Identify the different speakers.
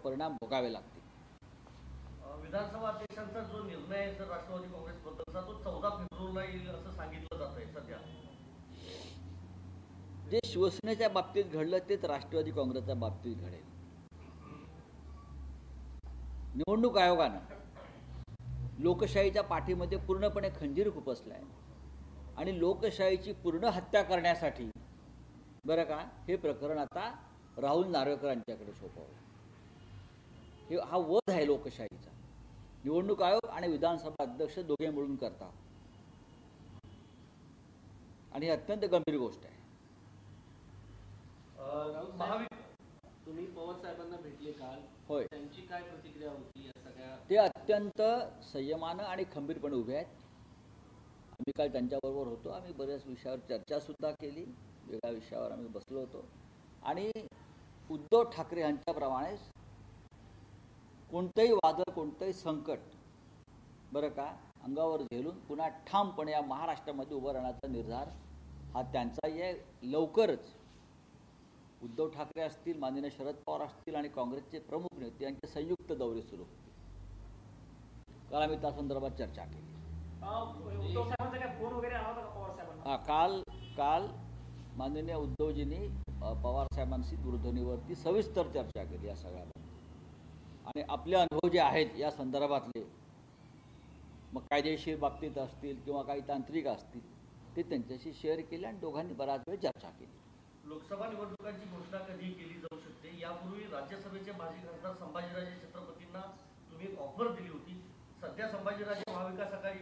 Speaker 1: परिणाम भोगावे लागतील.
Speaker 2: विधानसभा अध्यक्षांचा जो निर्णय आहे सर राष्ट्रवादी काँग्रेसबद्दलचा तो 14 फेब्रुवारीला येईल असं सांगितलं जात आहे सध्या.
Speaker 1: जे शिवसेनेच्या बाबतीत घडलं तेच राष्ट्रवादी काँग्रेसच्या बाबतीत घडेल. निवडणूक आयोगानं लोकशाहीच्या पाठीमध्ये पूर्णपणे खंजीर खुपसला आहे आणि लोकशाहीची पूर्ण हत्या करण्यासाठी बरं का हे प्रकरण आता राहुल नार्वेकर यांच्याकडे सोपवलं. हा वध आहे लोकशाहीचा. निवडणूक आयोग आणि विधानसभा अध्यक्ष दोघे मिळून करतात आणि ही अत्यंत गंभीर गोष्ट आहे.
Speaker 3: तुम्ही पवार साहेबांना भेटले काल.
Speaker 1: होय,
Speaker 3: त्यांची काय प्रतिक्रिया होती या सगळ्या?
Speaker 1: ते अत्यंत संयमानं आणि खंबीरपणे उभे आहेत. आम्ही काल त्यांच्याबरोबर होतो. आम्ही बऱ्याच विषयावर चर्चासुद्धा केली. वेगळ्या विषयावर आम्ही बसलो होतो आणि उद्धव ठाकरे यांच्याप्रमाणेच कोणतंही वादळ कोणतंही संकट बरं का अंगावर झेलून पुन्हा ठामपणे या महाराष्ट्रामध्ये उभं राहण्याचा निर्धार हा त्यांचाही आहे. लवकरच उद्धव ठाकरे असतील, माननीय शरद पवार असतील आणि काँग्रेसचे प्रमुख नेते यांचे संयुक्त दौरे सुरू होते. काल आम्ही त्या संदर्भात चर्चा केली. काल माननीय उद्धवजींनी पवार साहेबांशी दूरध्वनीवरती सविस्तर चर्चा केली या सगळ्यावर आणि आपले अनुभव जे आहेत या संदर्भातले मग कायदेशीर बाबतीत असतील किंवा काही तांत्रिक असतील ते त्यांच्याशी शेअर केले आणि दोघांनी बराच वेळ चर्चा केली.
Speaker 2: लोकसभा निवडणुकांची घोषणा कधी केली जाऊ शकते? यापूर्वी राज्यसभेचे माजी खासदार संभाजीराजे छत्रपतींना तुम्ही एक ऑफर दिली होती. सध्या संभाजीराजे महाविकास आघाडी